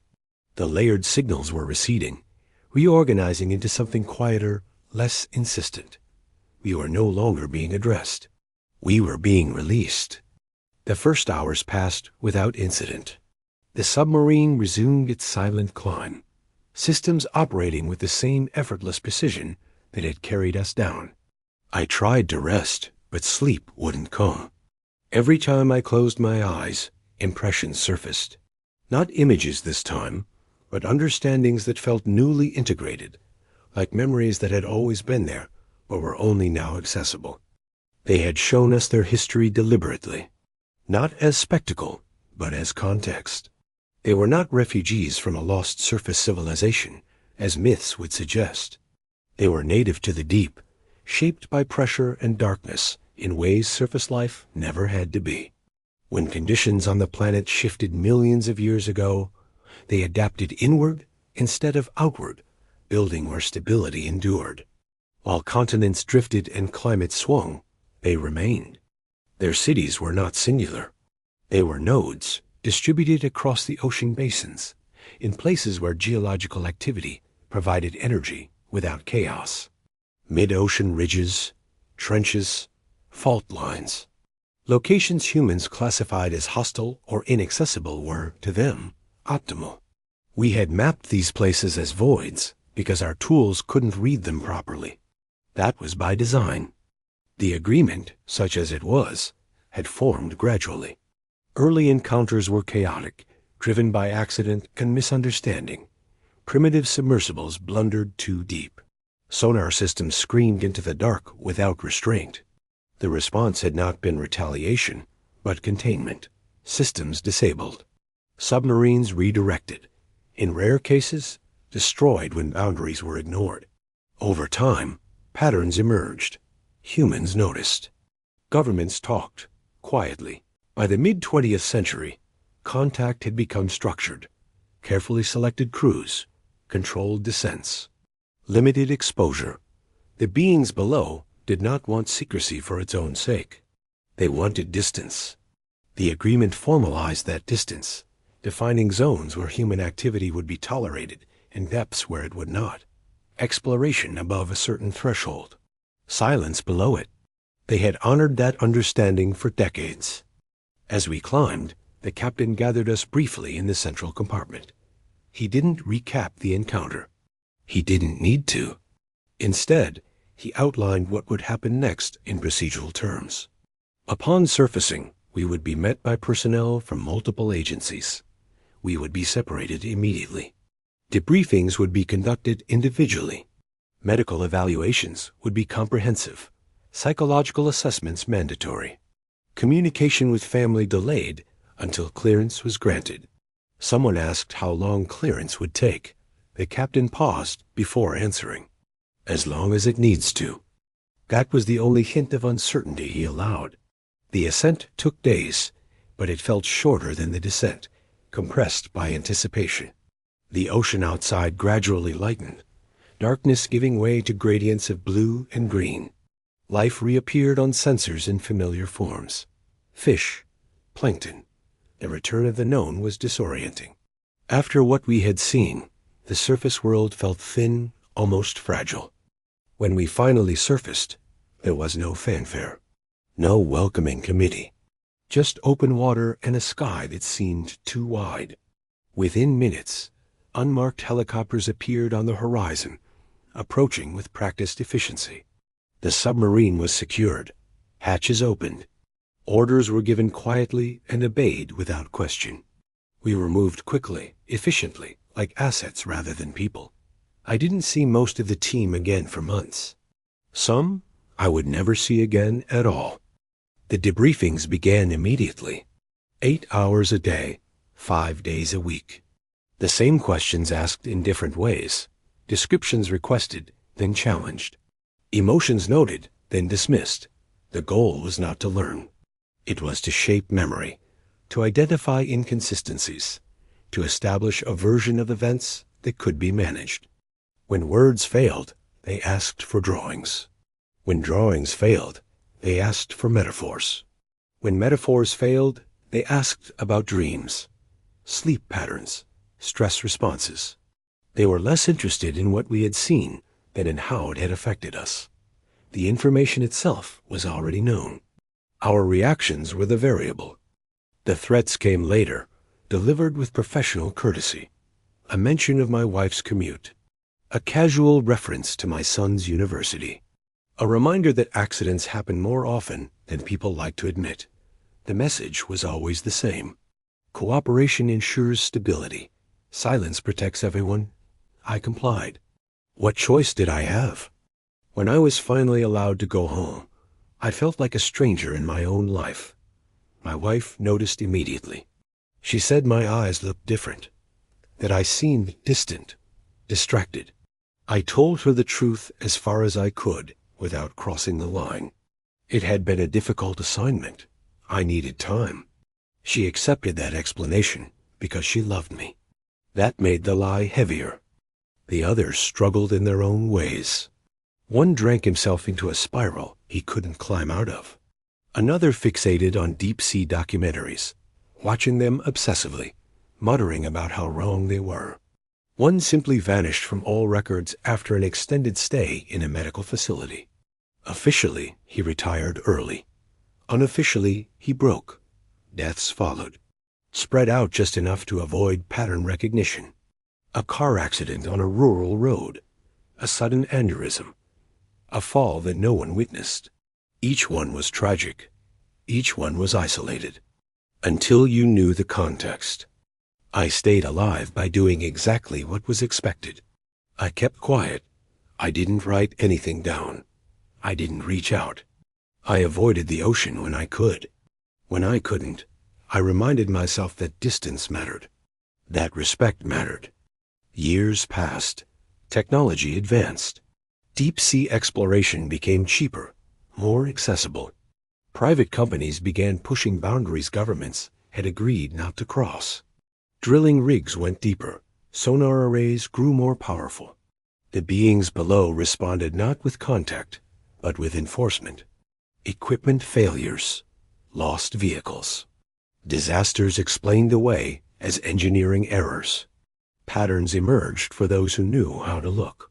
The layered signals were receding, reorganizing into something quieter, less insistent. We were no longer being addressed. We were being released. The first hours passed without incident. The submarine resumed its silent climb, systems operating with the same effortless precision that had carried us down. I tried to rest, but sleep wouldn't come. Every time I closed my eyes, impressions surfaced. Not images this time, but understandings that felt newly integrated, like memories that had always been there, but were only now accessible. They had shown us their history deliberately, not as spectacle, but as context. They were not refugees from a lost surface civilization, as myths would suggest. They were native to the deep, shaped by pressure and darkness in ways surface life never had to be. When conditions on the planet shifted millions of years ago, they adapted inward instead of outward, building where stability endured. While continents drifted and climates swung, they remained. Their cities were not singular. They were nodes distributed across the ocean basins, in places where geological activity provided energy without chaos. Mid-ocean ridges, trenches, fault lines. Locations humans classified as hostile or inaccessible were, to them, optimal. We had mapped these places as voids because our tools couldn't read them properly. That was by design. The agreement, such as it was, had formed gradually. Early encounters were chaotic, driven by accident and misunderstanding. Primitive submersibles blundered too deep. Sonar systems screamed into the dark without restraint. The response had not been retaliation, but containment. Systems disabled. Submarines redirected. In rare cases, destroyed when boundaries were ignored. Over time, patterns emerged. Humans noticed. Governments talked, quietly. By the mid-20th century, contact had become structured. Carefully selected crews, controlled descents, limited exposure. The beings below did not want secrecy for its own sake. They wanted distance. The agreement formalized that distance, defining zones where human activity would be tolerated and depths where it would not. Exploration above a certain threshold. Silence below it. They had honored that understanding for decades. As we climbed, the captain gathered us briefly in the central compartment. He didn't recap the encounter. He didn't need to. Instead, he outlined what would happen next in procedural terms. Upon surfacing, we would be met by personnel from multiple agencies. We would be separated immediately. Debriefings would be conducted individually. Medical evaluations would be comprehensive. Psychological assessments mandatory. Communication with family delayed until clearance was granted. Someone asked how long clearance would take. The captain paused before answering. As long as it needs to. That was the only hint of uncertainty he allowed. The ascent took days, but it felt shorter than the descent, compressed by anticipation. The ocean outside gradually lightened, darkness giving way to gradients of blue and green. Life reappeared on sensors in familiar forms. Fish, plankton. The return of the known was disorienting. After what we had seen, the surface world felt thin, almost fragile. When we finally surfaced, there was no fanfare, no welcoming committee, just open water and a sky that seemed too wide. Within minutes, unmarked helicopters appeared on the horizon, approaching with practiced efficiency. The submarine was secured, hatches opened. Orders were given quietly and obeyed without question. We were moved quickly, efficiently, like assets rather than people. I didn't see most of the team again for months. Some I would never see again at all. The debriefings began immediately. 8 hours a day, 5 days a week. The same questions asked in different ways. Descriptions requested, then challenged. Emotions noted, then dismissed. The goal was not to learn. It was to shape memory, to identify inconsistencies, to establish a version of events that could be managed. When words failed, they asked for drawings. When drawings failed, they asked for metaphors. When metaphors failed, they asked about dreams, sleep patterns, stress responses. They were less interested in what we had seen than in how it had affected us. The information itself was already known. Our reactions were the variable. The threats came later, delivered with professional courtesy. A mention of my wife's commute. A casual reference to my son's university. A reminder that accidents happen more often than people like to admit. The message was always the same. Cooperation ensures stability. Silence protects everyone. I complied. What choice did I have? When I was finally allowed to go home, I felt like a stranger in my own life. My wife noticed immediately. She said my eyes looked different, that I seemed distant, distracted. I told her the truth as far as I could without crossing the line. It had been a difficult assignment. I needed time. She accepted that explanation because she loved me. That made the lie heavier. The others struggled in their own ways. One drank himself into a spiral he couldn't climb out of. Another fixated on deep-sea documentaries, watching them obsessively, muttering about how wrong they were. One simply vanished from all records after an extended stay in a medical facility. Officially, he retired early. Unofficially, he broke. Deaths followed, spread out just enough to avoid pattern recognition. A car accident on a rural road, a sudden aneurysm, a fall that no one witnessed. Each one was tragic. Each one was isolated. Until you knew the context. I stayed alive by doing exactly what was expected. I kept quiet. I didn't write anything down. I didn't reach out. I avoided the ocean when I could. When I couldn't, I reminded myself that distance mattered, that respect mattered. Years passed. Technology advanced. Deep-sea exploration became cheaper, more accessible. Private companies began pushing boundaries governments had agreed not to cross. Drilling rigs went deeper. Sonar arrays grew more powerful. The beings below responded not with contact, but with enforcement. Equipment failures. Lost vehicles. Disasters explained away as engineering errors. Patterns emerged for those who knew how to look.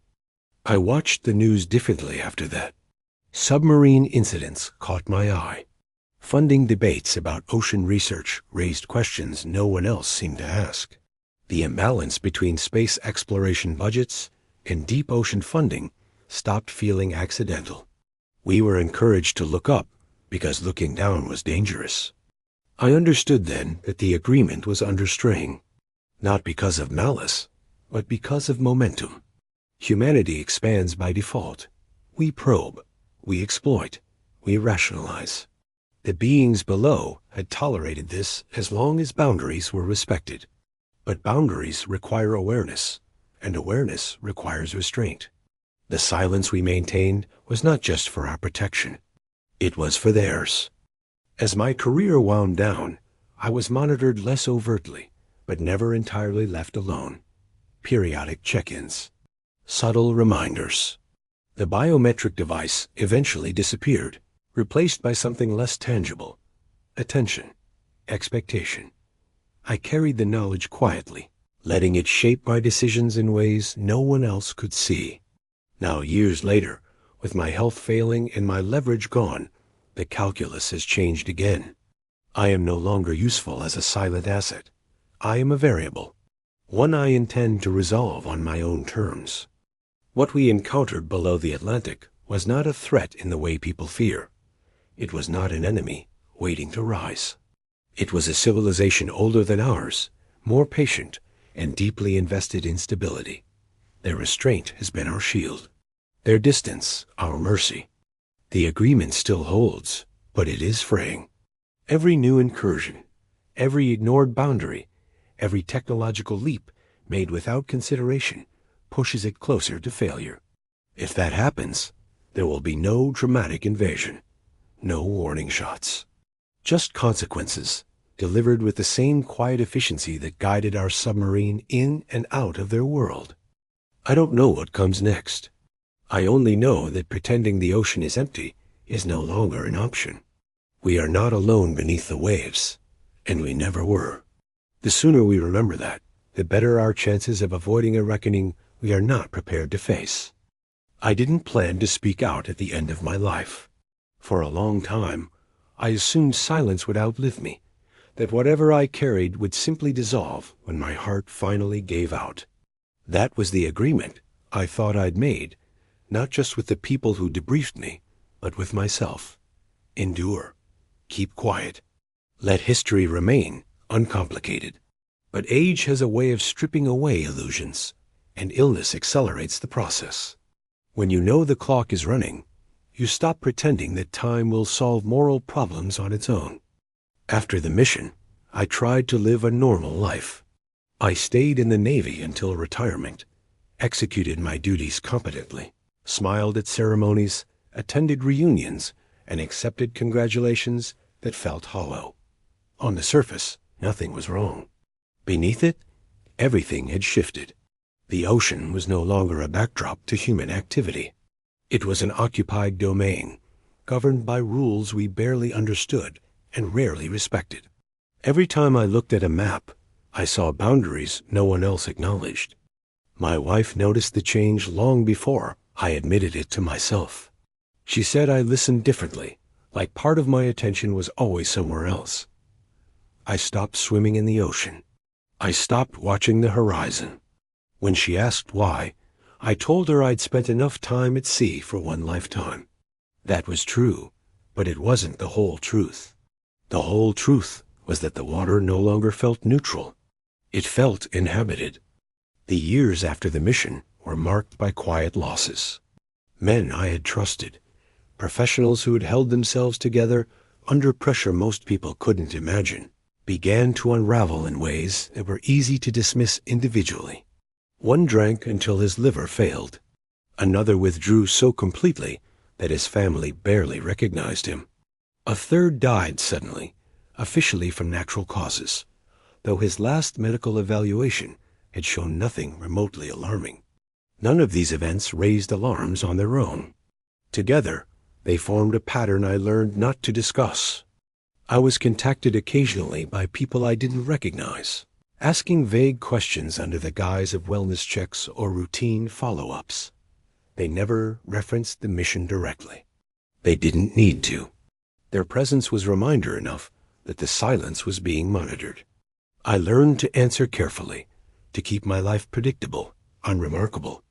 I watched the news differently after that. Submarine incidents caught my eye. Funding debates about ocean research raised questions no one else seemed to ask. The imbalance between space exploration budgets and deep ocean funding stopped feeling accidental. We were encouraged to look up because looking down was dangerous. I understood then that the agreement was under strain, not because of malice, but because of momentum. Humanity expands by default. We probe, we exploit, we rationalize. The beings below had tolerated this as long as boundaries were respected. But boundaries require awareness, and awareness requires restraint. The silence we maintained was not just for our protection. It was for theirs. As my career wound down, I was monitored less overtly, but never entirely left alone. Periodic check-ins. Subtle reminders. The biometric device eventually disappeared, replaced by something less tangible. Attention. Expectation. I carried the knowledge quietly, letting it shape my decisions in ways no one else could see. Now, years later, with my health failing and my leverage gone, the calculus has changed again. I am no longer useful as a silent asset. I am a variable, one I intend to resolve on my own terms. What we encountered below the Atlantic was not a threat in the way people fear. It was not an enemy waiting to rise. It was a civilization older than ours, more patient, and deeply invested in stability. Their restraint has been our shield. Their distance, our mercy. The agreement still holds, but it is fraying. Every new incursion, every ignored boundary, every technological leap made without consideration pushes it closer to failure. If that happens, there will be no dramatic invasion, no warning shots. Just consequences, delivered with the same quiet efficiency that guided our submarine in and out of their world. I don't know what comes next. I only know that pretending the ocean is empty is no longer an option. We are not alone beneath the waves, and we never were. The sooner we remember that, the better our chances of avoiding a reckoning we are not prepared to face. I didn't plan to speak out at the end of my life. For a long time, I assumed silence would outlive me, that whatever I carried would simply dissolve when my heart finally gave out. That was the agreement I thought I'd made, not just with the people who debriefed me, but with myself. Endure. Keep quiet. Let history remain uncomplicated. But age has a way of stripping away illusions, and illness accelerates the process. When you know the clock is running, you stop pretending that time will solve moral problems on its own. After the mission, I tried to live a normal life. I stayed in the Navy until retirement, executed my duties competently, smiled at ceremonies, attended reunions, and accepted congratulations that felt hollow. On the surface, nothing was wrong. Beneath it, everything had shifted. The ocean was no longer a backdrop to human activity. It was an occupied domain, governed by rules we barely understood and rarely respected. Every time I looked at a map, I saw boundaries no one else acknowledged. My wife noticed the change long before I admitted it to myself. She said I listened differently, like part of my attention was always somewhere else. I stopped swimming in the ocean. I stopped watching the horizon. When she asked why, I told her I'd spent enough time at sea for one lifetime. That was true, but it wasn't the whole truth. The whole truth was that the water no longer felt neutral. It felt inhabited. The years after the mission were marked by quiet losses. Men I had trusted, professionals who had held themselves together under pressure most people couldn't imagine, began to unravel in ways that were easy to dismiss individually. One drank until his liver failed. Another withdrew so completely that his family barely recognized him. A third died suddenly, officially from natural causes, though his last medical evaluation had shown nothing remotely alarming. None of these events raised alarms on their own. Together, they formed a pattern I learned not to discuss. I was contacted occasionally by people I didn't recognize, asking vague questions under the guise of wellness checks or routine follow-ups. They never referenced the mission directly. They didn't need to. Their presence was reminder enough that the silence was being monitored. I learned to answer carefully, to keep my life predictable, unremarkable.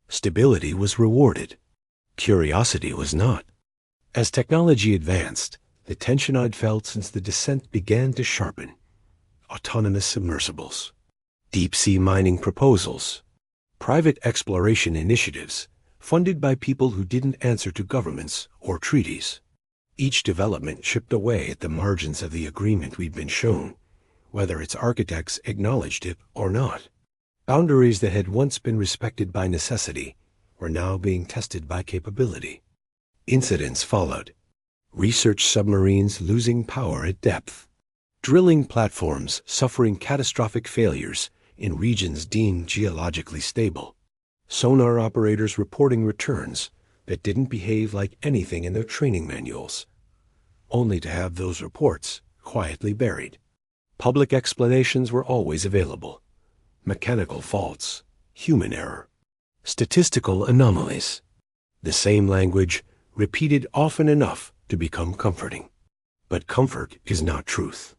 Stability was rewarded. Curiosity was not. As technology advanced, the tension I'd felt since the descent began to sharpen. Autonomous submersibles, deep-sea mining proposals, private exploration initiatives funded by people who didn't answer to governments or treaties. Each development chipped away at the margins of the agreement we'd been shown, whether its architects acknowledged it or not. Boundaries that had once been respected by necessity were now being tested by capability. Incidents followed. research submarines losing power at depth, drilling platforms suffering catastrophic failures in regions deemed geologically stable, sonar operators reporting returns that didn't behave like anything in their training manuals, only to have those reports quietly buried. Public explanations were always available. Mechanical faults, human error, statistical anomalies. The same language repeated often enough to become comforting. But comfort is not truth.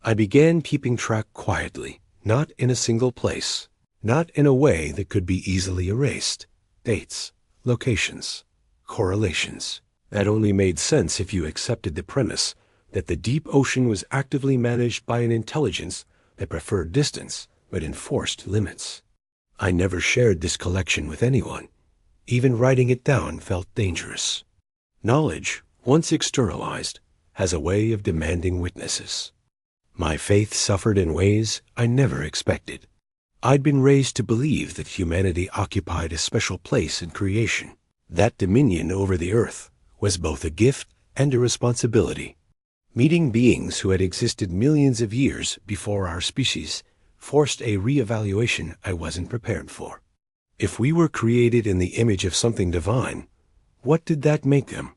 I began keeping track quietly, not in a single place, not in a way that could be easily erased. Dates, locations, correlations. That only made sense if you accepted the premise that the deep ocean was actively managed by an intelligence that preferred distance but enforced limits. I never shared this collection with anyone. Even writing it down felt dangerous. Knowledge, once externalized, has a way of demanding witnesses. My faith suffered in ways I never expected. I'd been raised to believe that humanity occupied a special place in creation. That dominion over the earth was both a gift and a responsibility. Meeting beings who had existed millions of years before our species forced a reevaluation I wasn't prepared for. If we were created in the image of something divine, what did that make them?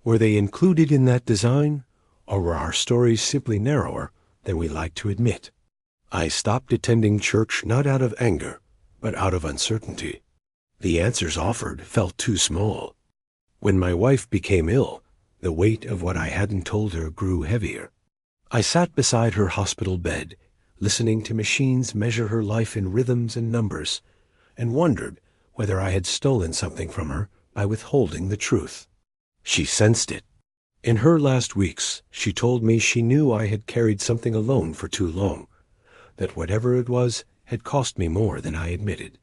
Were they included in that design, or were our stories simply narrower than we like to admit? I stopped attending church not out of anger, but out of uncertainty. The answers offered felt too small. When my wife became ill, the weight of what I hadn't told her grew heavier. I sat beside her hospital bed, listening to machines measure her life in rhythms and numbers, and wondered whether I had stolen something from her by withholding the truth. She sensed it. In her last weeks, she told me she knew I had carried something alone for too long, that whatever it was had cost me more than I admitted.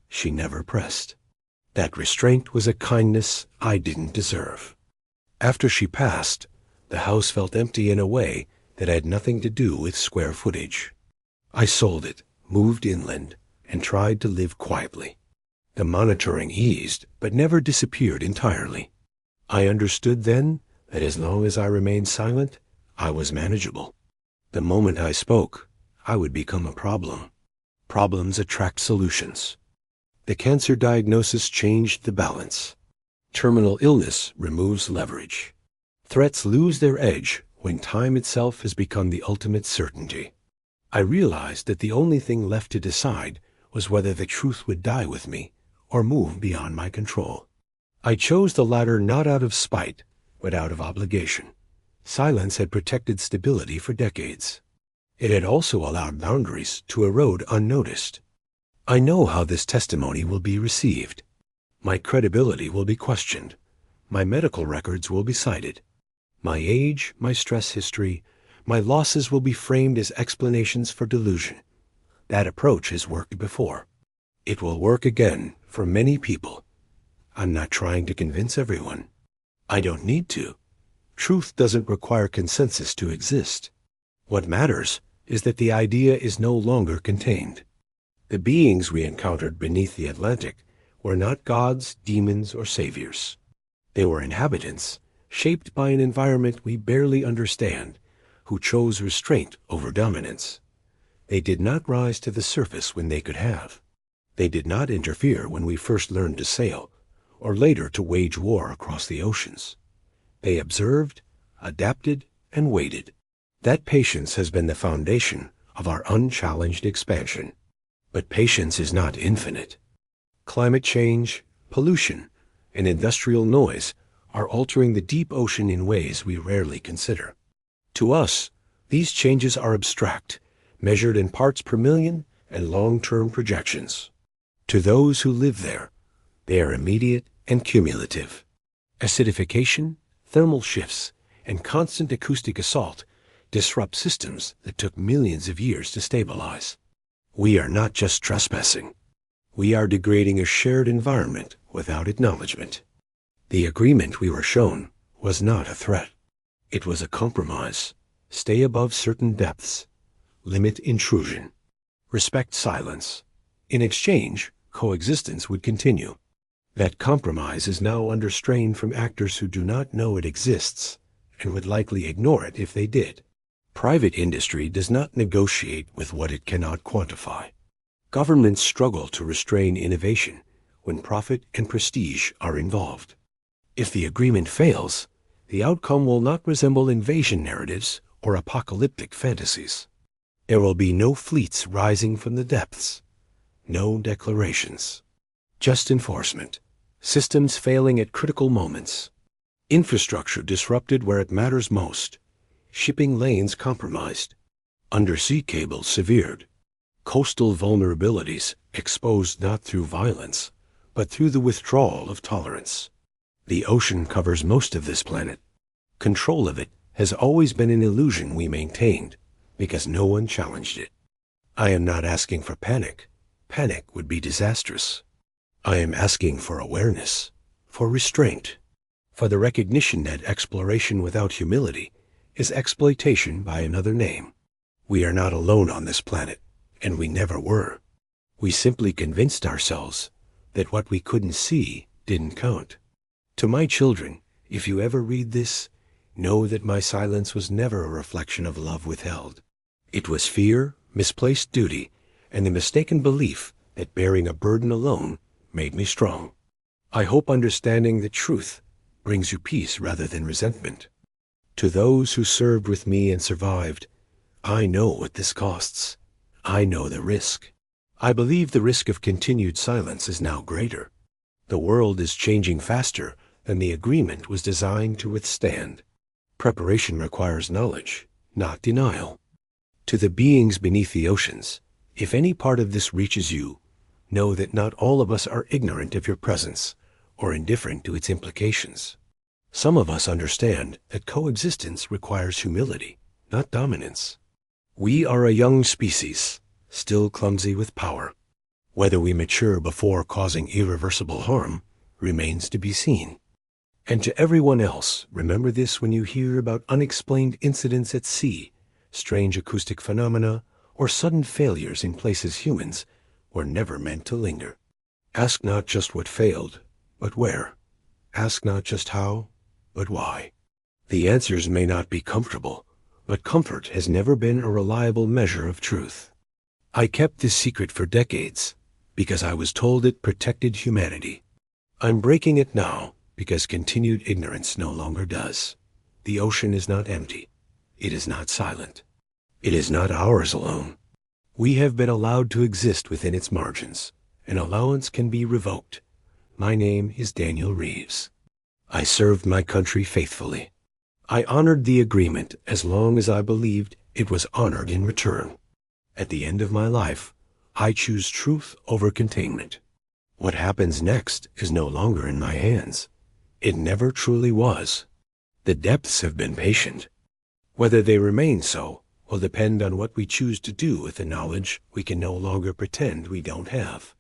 She never pressed. That restraint was a kindness I didn't deserve. After she passed, the house felt empty in a way that had nothing to do with square footage. I sold it, moved inland, and tried to live quietly. The monitoring eased, but never disappeared entirely. I understood then that as long as I remained silent, I was manageable. The moment I spoke, I would become a problem. Problems attract solutions. The cancer diagnosis changed the balance. Terminal illness removes leverage. Threats lose their edge when time itself has become the ultimate certainty. I realized that the only thing left to decide was whether the truth would die with me or move beyond my control. I chose the latter not out of spite, but out of obligation. Silence had protected stability for decades. It had also allowed boundaries to erode unnoticed. I know how this testimony will be received. My credibility will be questioned. My medical records will be cited. My age, my stress history, my losses will be framed as explanations for delusion. That approach has worked before. It will work again for many people. I'm not trying to convince everyone. I don't need to. Truth doesn't require consensus to exist. What matters is that the idea is no longer contained. The beings we encountered beneath the Atlantic were not gods, demons, or saviors. They were inhabitants, shaped by an environment we barely understand, who chose restraint over dominance. They did not rise to the surface when they could have. They did not interfere when we first learned to sail, or later to wage war across the oceans. They observed, adapted, and waited. That patience has been the foundation of our unchallenged expansion. But patience is not infinite. Climate change, pollution, and industrial noise are altering the deep ocean in ways we rarely consider. To us, these changes are abstract, measured in parts per million and long-term projections. To those who live there, they are immediate and cumulative. Acidification, thermal shifts, and constant acoustic assault disrupt systems that took millions of years to stabilize. We are not just trespassing. We are degrading a shared environment without acknowledgement. The agreement we were shown was not a threat. It was a compromise. Stay above certain depths. Limit intrusion. Respect silence. In exchange, coexistence would continue. That compromise is now under strain from actors who do not know it exists and would likely ignore it if they did. Private industry does not negotiate with what it cannot quantify. Governments struggle to restrain innovation when profit and prestige are involved. If the agreement fails, the outcome will not resemble invasion narratives or apocalyptic fantasies. There will be no fleets rising from the depths, no declarations, just enforcement, systems failing at critical moments, infrastructure disrupted where it matters most, shipping lanes compromised, undersea cables severed, coastal vulnerabilities exposed not through violence, but through the withdrawal of tolerance. The ocean covers most of this planet. Control of it has always been an illusion we maintained because no one challenged it. I am not asking for panic. Panic would be disastrous. I am asking for awareness, for restraint, for the recognition that exploration without humility is exploitation by another name. We are not alone on this planet, and we never were. We simply convinced ourselves that what we couldn't see didn't count. To my children, if you ever read this, know that my silence was never a reflection of love withheld. It was fear, misplaced duty, and the mistaken belief that bearing a burden alone made me strong. I hope understanding the truth brings you peace rather than resentment. To those who served with me and survived, I know what this costs. I know the risk. I believe the risk of continued silence is now greater. The world is changing faster than the agreement was designed to withstand. Preparation requires knowledge, not denial. To the beings beneath the oceans, if any part of this reaches you, know that not all of us are ignorant of your presence or indifferent to its implications. Some of us understand that coexistence requires humility, not dominance. We are a young species, still clumsy with power. Whether we mature before causing irreversible harm remains to be seen. And to everyone else, remember this when you hear about unexplained incidents at sea, strange acoustic phenomena, or sudden failures in places humans were never meant to linger. Ask not just what failed, but where. Ask not just how, but why. The answers may not be comfortable, but comfort has never been a reliable measure of truth. I kept this secret for decades because I was told it protected humanity. I'm breaking it now because continued ignorance no longer does. The ocean is not empty. It is not silent. It is not ours alone. We have been allowed to exist within its margins. An allowance can be revoked. My name is Daniel Reeves. I served my country faithfully. I honored the agreement as long as I believed it was honored in return. At the end of my life, I choose truth over containment. What happens next is no longer in my hands. It never truly was. The depths have been patient. Whether they remain so will depend on what we choose to do with the knowledge we can no longer pretend we don't have.